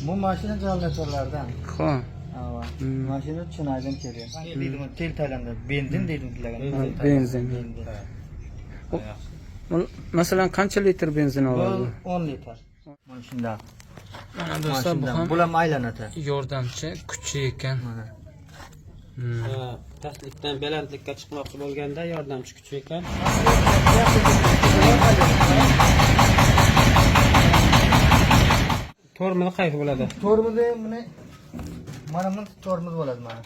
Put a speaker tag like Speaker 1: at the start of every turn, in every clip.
Speaker 1: Bu mashina generatorlardan.
Speaker 2: Ha.
Speaker 1: Mashina Chinoydan kelgan. Deydim, tel taylamda benzin deydim tilagan.
Speaker 2: Benzin. Masalan qancha litr benzin oladi?
Speaker 1: 10 litr. Mana shunda.
Speaker 2: Mana do'stlar, bu ham
Speaker 1: bulam aylanadi.
Speaker 2: yordamchi kuchi ekan.
Speaker 3: Pastlikdan balandlikka chiqmoqchi bo'lganda yordamchi kuchi ekan. Tormozi qaysi bo'ladi?
Speaker 1: Tormozi mana bu tormoz bo'ladi mana.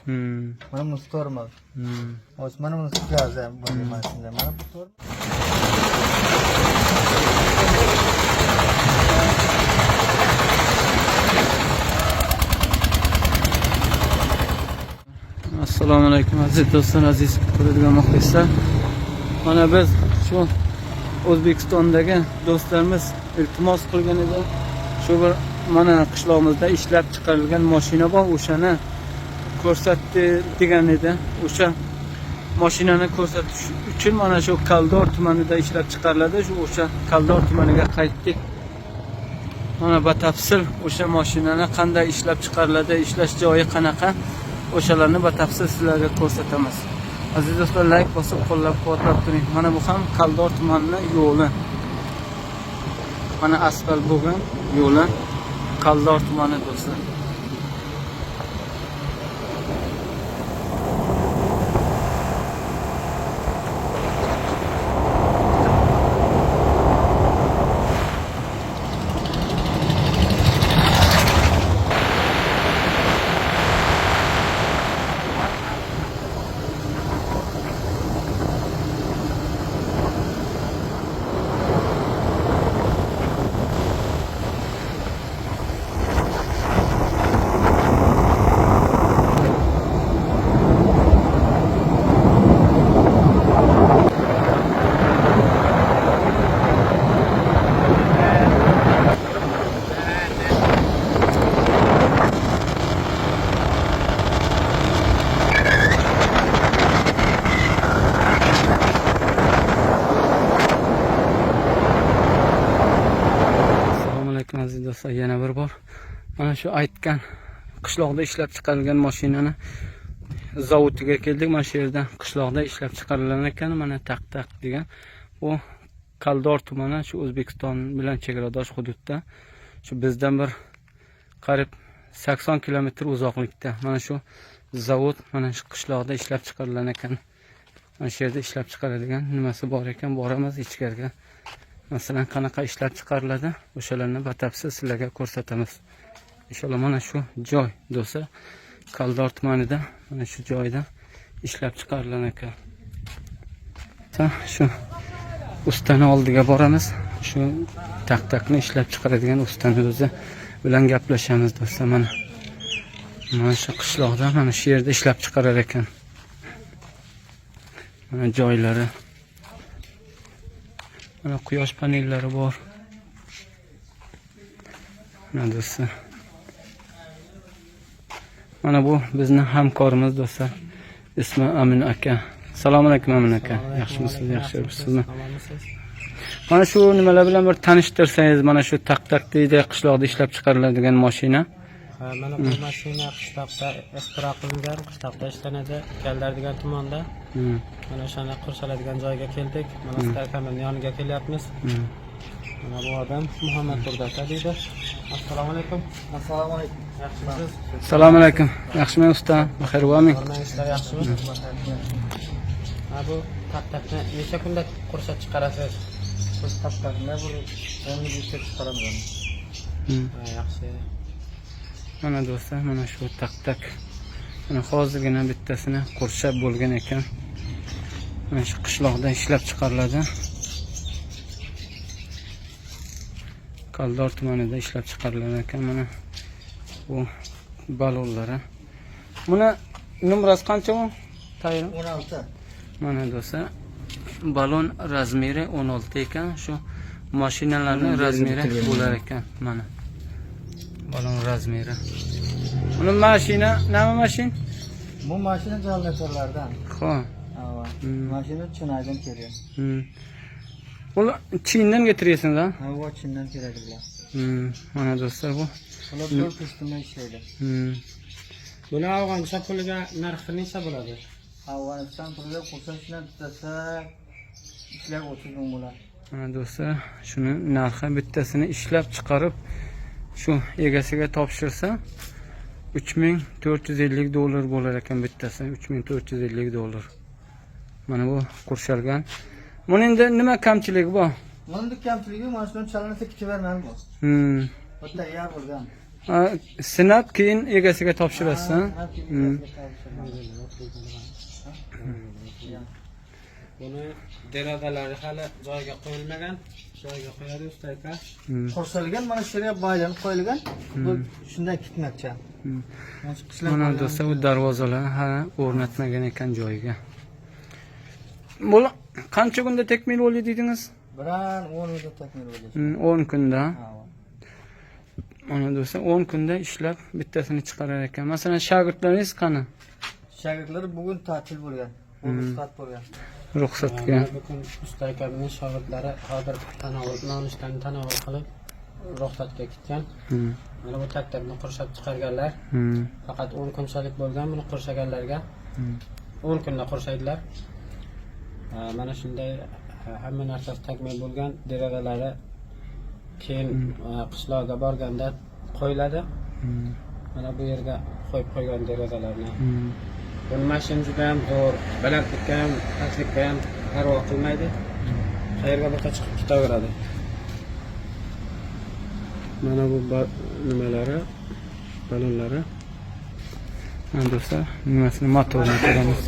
Speaker 1: Mana bu tormoz. O'z mana bu gazi bo'ladi mana shunda. Mana bu tormoz.
Speaker 2: Assalomu alaykum aziz do'stlar, aziz ko'radigan muxlislar. Mana biz shu O'zbekistondagi do'stlarimiz iltimos qilgan edi. Shu bir mana qishlog'imizda ishlab chiqarilgan mashina bor, o'shani ko'rsatdi degan edi. O'sha mashinani ko'rsatish uchun mana shu Kaldor tumanida ishlab chiqariladi. O'sha Kaldor tumaniga qaytdik. Mana batafsil o'sha mashinani qanday ishlab chiqariladi, ishlash joyi qanaqa, o'shalarni batafsil sizlarga ko'rsatamiz. Aziz do'stlar, like bosib qo'llab-quvvatlab turing. Mana bu ham Kaldor tumanining yo'li. Mana asfalt bo'lgan yo'li Kaldor tumani do'stlar. Aziz do'stlar, yana bir bor mana shu aytgan qishloqda ishlab chiqarilgan mashinani zavodiga keldik. Mana shu yerda qishloqda ishlab chiqarilar ekan. Mana taq degan. Bu Kaldor tumani shu O'zbekiston bilan chegaradosh hududda. Shu bizdan bir qarib 80 kilometr uzoqlikda. Mana shu zavod mana shu qishloqda ishlab chiqarilar ekan. Mana shu yerda ishlab chiqaradigan nimasi bor ekan, boramiz ichkariga. Masalan, qanaqa ishlab chiqariladi, o'shalarni batafsil sizlarga ko'rsatamiz. Inshaalloh mana shu joy do'stlar, Kaldor tumanida mana shu joyda ishlab chiqarilar ekan. Shu ustani oldiga boramiz. Shu taq-taqni ishlab chiqaradigan ustani o'zi bilan gaplashamiz do'stlar. Mana shu qishloqda mana shu yerda ishlab chiqarar ekan. Mana joylari. Mana quyosh panellari bor. Mana do'stlar. Mana bu bizning hamkorimiz do'stlar. Ismi Amin aka. Assalomu alaykum Amin aka. Yaxshimisiz? Yaxshi yuribsizmi? Mana shu nimalar bilan bir tanishtirsangiz, mana shu taq deydi qishloqda ishlab chiqariladigan mashina.
Speaker 3: Mana bu mashina qishloqda ixtiro qilingan, qishloqda ishlanadi, Kaldor degan tumanda. Mana shuni qursaladigan joyga keldik. Mana starkaning yoniga kelyapmiz. Mana bu odam Muhammad Turdosh deydi. Assalomu alaykum.
Speaker 1: Assalomu alaykum.
Speaker 3: Yaxshimisiz?
Speaker 2: Assalomu alaykum. Yaxshimi usta? Baxir bo'ling.
Speaker 3: Ishlar yaxshimi? Bu taq-taqni necha kunda qursat chiqarasiz?
Speaker 1: Biz taqtaqni bir 10 yilga chiqaramiz.
Speaker 3: Yaxshi.
Speaker 2: Mana do'stlar, mana shu taq. Mana hozirgina bittasini qurshab bo'lgan ekan. Mana shu qishloqda ishlab chiqariladi. Kaldor tumanida ishlab chiqarilar ekan. Mana bu balonlari. Buni numarasi qancha bu? Tayyor
Speaker 1: 16.
Speaker 2: Mana do'stlar, balon razmeri 16 ekan. Shu mashinalarning razmeri bo'lar ekan. Mana balon razmeri. Buni mashina, nima mashina?
Speaker 1: Bu mashina generatorlardan.
Speaker 2: Xo'p.
Speaker 1: Mashina Chinoydan kelgan.
Speaker 2: Uni Chindan getirasizlar?
Speaker 1: Ha, bu Chindan keladi bular.
Speaker 2: Mana do'stlar bu.
Speaker 1: Bular 4 ustundan ishlaydi.
Speaker 3: Buni afg'oncha puliga narxi necha bo'ladi?
Speaker 1: Afg'oniston pulida qo'shimchalar tutasa ishlab 30 ming bo'ladi.
Speaker 2: Mana do'stlar, shuni narxi bittasini ishlab chiqarib shu egasiga topshirsa 3450 dollar bo'lar ekan bittasi, 3450 dollar. Mana bu qurshalgan. Buni endi nima kamchiligi bor?
Speaker 1: Bunda kamchiligi mana shuni chalinsa ketavermaydi bu. Bu tayyor bo'lgan.
Speaker 2: Sinab keyin egasiga topshirasiz.
Speaker 3: Buni derazalari hali joyiga qo'yilmagan. Joyiga qo'yadi usta aka.
Speaker 1: Qo'shilgan mana shu yerga baylanib qo'yilgan. Bu shunday ketmoqchi.
Speaker 2: Mana do'stlar, bu darvozalar hali o'rnatmagan ekan joyiga. Bu qancha kunda takmil bo'ldi dedingiz?
Speaker 1: Biran 10 kunda takmil bo'ladi.
Speaker 2: 10 kunda. Mana do'stlar 10 kunda ishlab bittasini chiqarar ekan. Masalan, shogirdlaringiz qani?
Speaker 1: Shogirdlar bugun ta'til bo'lgan. Ruxsat bo'lgan.
Speaker 2: Ruxsatga.
Speaker 3: Bugun usta akamning shogirdlari hozir nonushtaning tanovul qilib ruxsatga ketgan. Mana bu taktabni qurshab chiqarganlar. Faqat 10 kunchalik bo'lgan buni qurshaganlarga. 10 kunda qurshaydilar. Mana shunday hamma narsasi takmil bo'lgan derazalari keyin qishloqqa borganda qo'yiladi. Mana bu yerga qo'yib qo'ygan derazalarni. Buni mashina juda ham zo'r, balandlikka ham, pastlikka ham parvo qilmaydi. Qayerga bo'lsa chiqib ketaveradi. Mana bu nimalari, balonlari.
Speaker 2: Mana do'stlar, nimasini motorini ko'ramiz.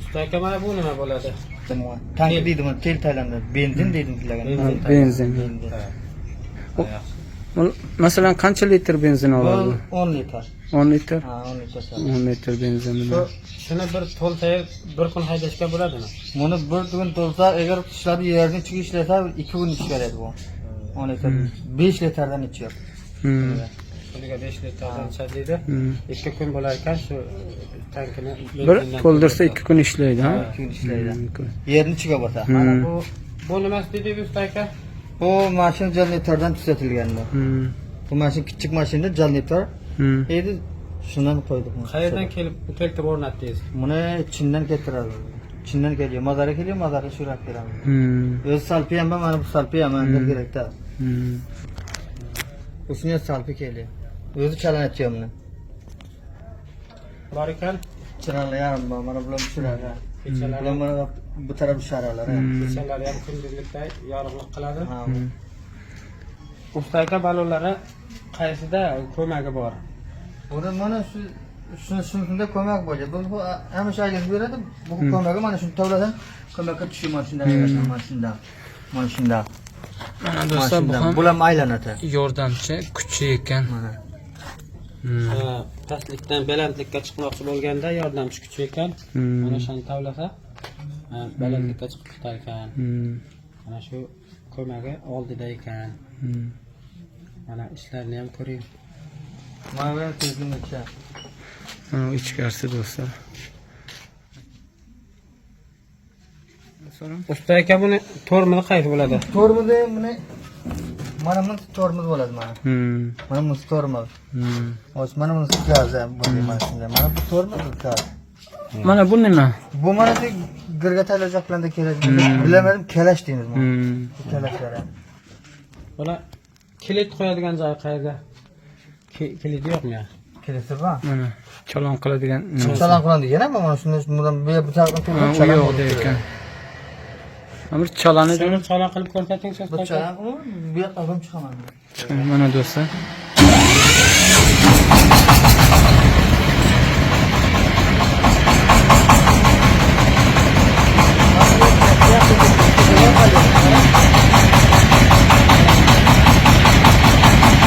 Speaker 3: Usta aka, mana bu nima bo'ladi?
Speaker 1: Tank deydi buni, tel taylanadi. Benzin deydim sizlarga.
Speaker 2: Benzin. Masalan, qancha litr benzin oladi?
Speaker 1: 10 litr.
Speaker 2: 10 litr.
Speaker 1: Ha, 10 litr.
Speaker 2: 10 litr benzin bilan.
Speaker 3: Shuni bir to'ltayib bir kun haydashga bo'ladimi?
Speaker 1: Buni bir kun to'lsa, agar ishlab yerni ichiga ishlasa 2 kun ish beradi bu. 10 litr. 5 litrdan ichiyor. Kuniga 5 litrdan ichadi. 2 kun bo'lar ekan shu tankini
Speaker 2: Bir to'ldirsa 2 kun ishlaydi, ha?
Speaker 1: 2 kun ishlaydi. Yerni ichiga bo'lsa.
Speaker 3: Mana bu nimasi deydi usta aka?
Speaker 1: Bu mashina generatordan tuzatilgan bu. Bu mashina kichik mashina generator. Endi shundan qo'ydik.
Speaker 3: Qayerdan kelib keltirib o'rnatdingiz?
Speaker 1: Buni Chindan keltiradi. Chindan kelgan, Mazara kelgan, Mazara Shurak keladi. O'zi salpi ham mana bu salpi ham menga kerakda. O'sini salpi keldi. O'zi chalanatchi buni.
Speaker 3: Bor ekan,
Speaker 1: Chiroqlar yarim bor, mana bular tushiradi. Bular mana bu taraf tushiradilar.
Speaker 3: kechalari ham kunduzlikda yorug'lik qiladi. Usta aka, balonlari qaysida ko'magi bor?
Speaker 1: Buni mana shunda ko'mak bo'ladi. Bu hamisha aylanib beradi. Bu ko'magi mana shuni tavladan ko'makka tushib mana shunday aylanadi, mana shunday. Mana shunday.
Speaker 2: Mana do'stlar, bu ham
Speaker 1: bular aylanadi.
Speaker 2: yordamchi kuchi ekan.
Speaker 1: Mana.
Speaker 3: Pastlikdan balandlikka chiqmoqchi bo'lganda yordamchi kuchi ekan. Mana shuni tavlasa balandlikka chiqib ketar ekan. Mana shu ko'magi oldida ekan. Mana ishlarni ham ko'ring.
Speaker 1: Mana bu tezlikcha.
Speaker 2: Mana ichkarisi do'stlar.
Speaker 3: Usta aka, buni tormozi qaysi bo'ladi?
Speaker 1: Tormozi mana bu tormoz bo'ladi mana. Mana bu tormoz. Mana bu gazi bo'ladi mana shunday. Mana bu tormoz gazi.
Speaker 2: Mana bu nima?
Speaker 1: Bu mana shu girga tayyorlashlarda kerak. Bilamadim, kalash deymiz buni. Kalashlar.
Speaker 3: Buni kilit qo'yadigan joyi qayerda? Kilidi yo'qmi ya?
Speaker 1: Kilidi bor.
Speaker 2: Mana chalon qiladigan nima?
Speaker 1: Chalon qiladi yana mana shuni bundan bu tarafdan
Speaker 2: chalon yo'q ekan. Amir chalani
Speaker 3: Shuni chalon qilib ko'rsating siz.
Speaker 1: Bu chalon bu yoqqa ham chiqaman.
Speaker 2: Mana do'stlar.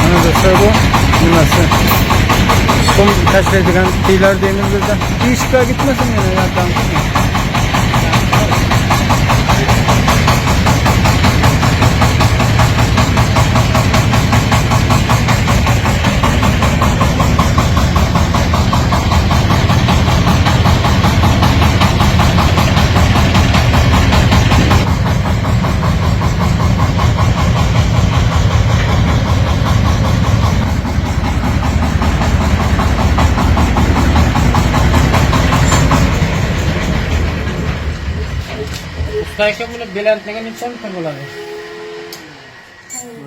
Speaker 2: Mana do'stlar, bu nimasi? Qum tashlaydigan tiylar deymiz bizda. Ishga gitmasin yana yordam.
Speaker 3: usta aka buni belandligi necha metr bo'ladi?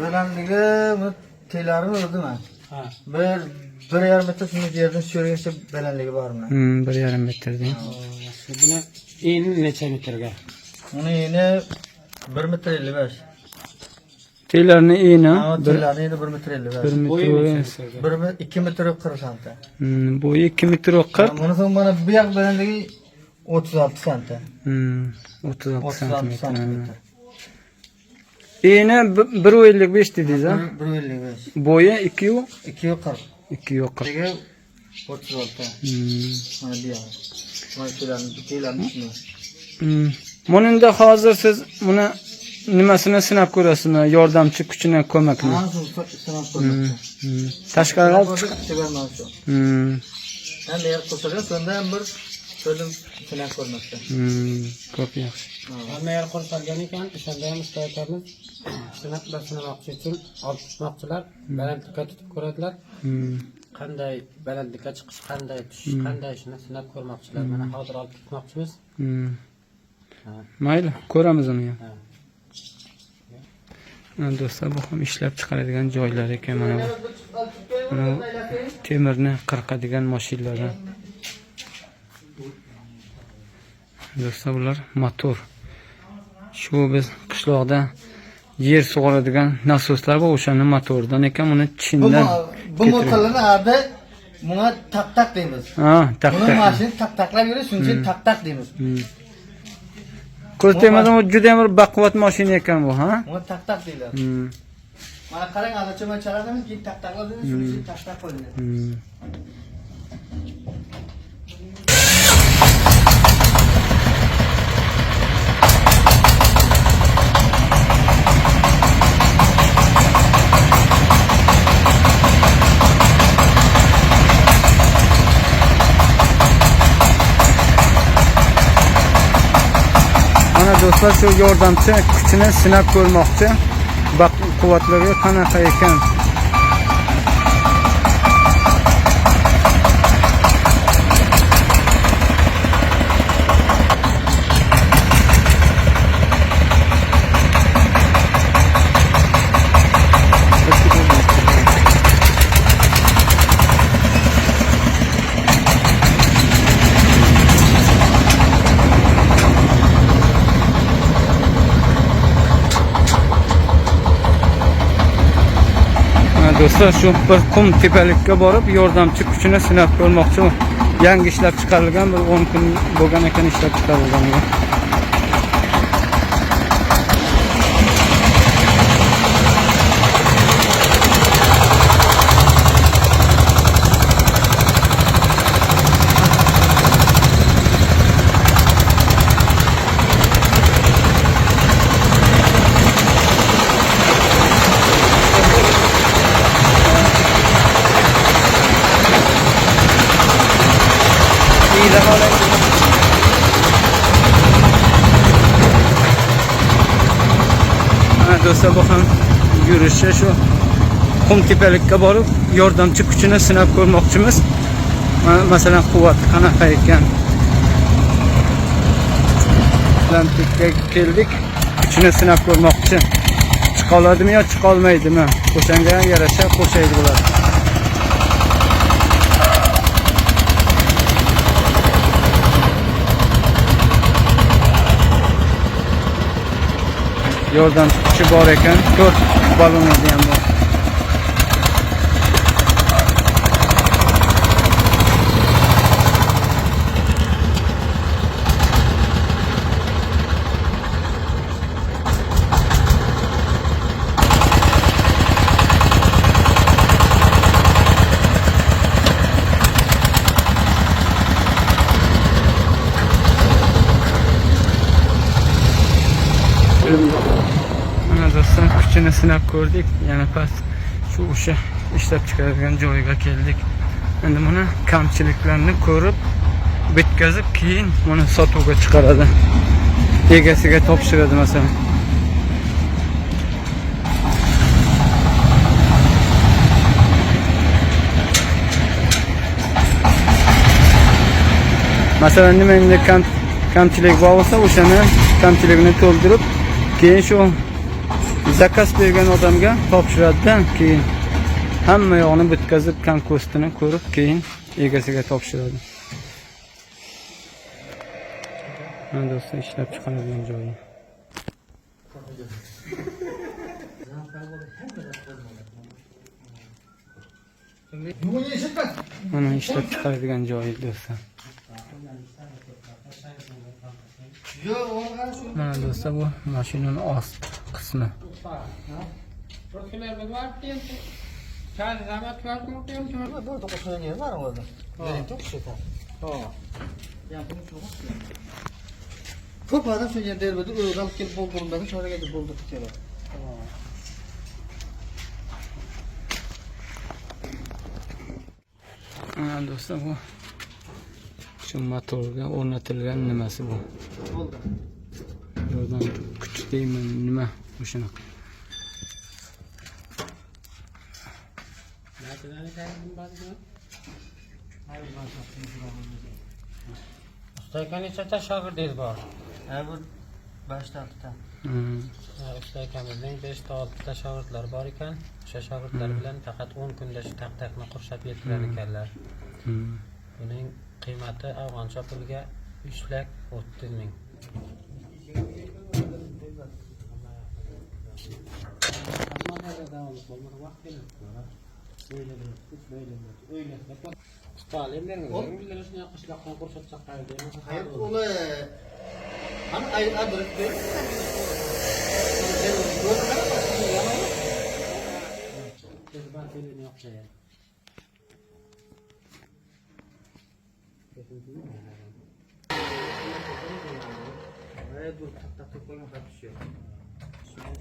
Speaker 1: Balandligi bu telarini o'rdimi?
Speaker 3: Ha.
Speaker 1: 1,5 metr shuni yerdan tushirguncha balandligi bor buni.
Speaker 2: 1,5 metr deng.
Speaker 3: Buni eni necha metrga?
Speaker 1: Uni eni 1,55 m.
Speaker 2: Telarni eni
Speaker 1: Telarini eni 1,55 m.
Speaker 2: 1 metr.
Speaker 1: 2 metr 40 sm.
Speaker 2: Bo'yi 2 metr 40.
Speaker 1: Buni so'ng mana bu yoq balandligi 36 sm.
Speaker 2: 36
Speaker 1: 36
Speaker 2: sm.
Speaker 1: sm.
Speaker 2: Eni 1,55 dedingiz ha?
Speaker 1: 1,55.
Speaker 2: Bo'yi 2,40.
Speaker 1: 2,40. Ligi 36. Mana bu yoq. Mana telarini shuni.
Speaker 2: Buningda hozir siz buni nimasini sinab ko'rasizmi? Yordamchi kuchini, ko'makni.
Speaker 1: Sinab ko'rmoqchi.
Speaker 2: Tashqariga
Speaker 1: chiqarmoqchi. Endi yer qo'shilgan, sonda ham bir so'lim sinab ko'rmoqchi.
Speaker 2: Ko'p yaxshi.
Speaker 3: Hamma yer qursalgan ekan, o'shanda ham usta akamiz sinamoqchi uchun olib chiqmoqchilar, balandlikka tutib ko'radilar. Qanday balandlikka chiqish, qanday tushish, qanday shuni sinab ko'rmoqchilar. Mana hozir olib ketmoqchimiz.
Speaker 2: Mayli, ko'ramiz uni ham. Do'stlar, bu ham ishlab chiqaradigan joylar ekan mana bu. Mana temirni qirqadigan mashinalar. Do'stlar, bular motor. Shu biz qishloqda yer sug'oradigan nasoslar bor, o'shaning motoridan ekan, uni chindan.
Speaker 1: Bu motorlarni arda bunga tak deymiz.
Speaker 2: Ha, tak.
Speaker 1: Buni mashina taklab yurish, shuning uchun tak deymiz.
Speaker 2: Ko'z tegmadan u juda ham bir baquvvat mashina ekan bu, ha?
Speaker 1: Buni tak deyiladi. Mana qarang, adachama chaladimi, keyin taklab deymiz, shuning uchun tak qo'yiladi.
Speaker 2: Do'stlar, shu yordamchi kuchini sinab ko'rmoqchi. Quvvatlari qanaqa ekan? Do'stlar, shu bir qum tepalikka borib yordamchi kuchini sinab ko'rmoqchi. Yangi ishlab chiqarilgan, bir 10 kun bo'lgan ekan ishlab chiqarilganiga. Do'stlar, bu ham yurishi shu qum tepalikka borib yordamchi kuchini sinab ko'rmoqchimiz. Masalan, quvvati qanaqa ekan? Balandlikka keldik, kuchini sinab ko'rmoqchi. Chiqa oladimi yo chiqa olmaydimi? O'shanga yarasha qo'shaydi bular. Yordamchi kuchi bor ekan, 4 balonlarda ham bor. Mana do'stlar, kuchini sinab ko'rdik. Yana past shu o'sha ishlab chiqaradigan joyiga keldik. Endi buni kamchiliklarni ko'rib, bitkazib, keyin buni sotuvga chiqaradi. Egasiga topshiradi masalan. Masalan, nima endi kamchilik bo'lsa, o'shani kamchiligini to'ldirib, keyin shu zakaz bergan odamga topshiradidan keyin hamma yo'g'ini bitkazib, ko'stini ko'rib, keyin egasiga topshiradi. Mana do'stlar, ishlab chiqaradigan joyi. Mana ishlab chiqaradigan joyi do'stlar. Mana do'stlar, bu mashinaning ost qismi.
Speaker 1: Ko'p odam shu yerda bo'ldi, o'rganib kelib bo'ldirimdagi choraga deb bo'ldirib keladi.
Speaker 2: Mana do'stlar, bu shu motorga o'rnatilgan nimasi bu?
Speaker 1: Bo'ldi.
Speaker 2: Yo'ldan kuch deyman, nima o'shanaqa.
Speaker 3: Ustayka nechta shogirdingiz bor?
Speaker 1: Bu 5 ta.
Speaker 3: Ustaykamizning 5-6 ta shogirdlar bor ekan. O'sha shogirdlar bilan faqat 10 kunda shu taqtaqni qurshab yettirar ekanlar. Buning qiymati afg'oncha pulga 3,30 ming.
Speaker 1: Bu taktak koymak düşüyor. Şimdi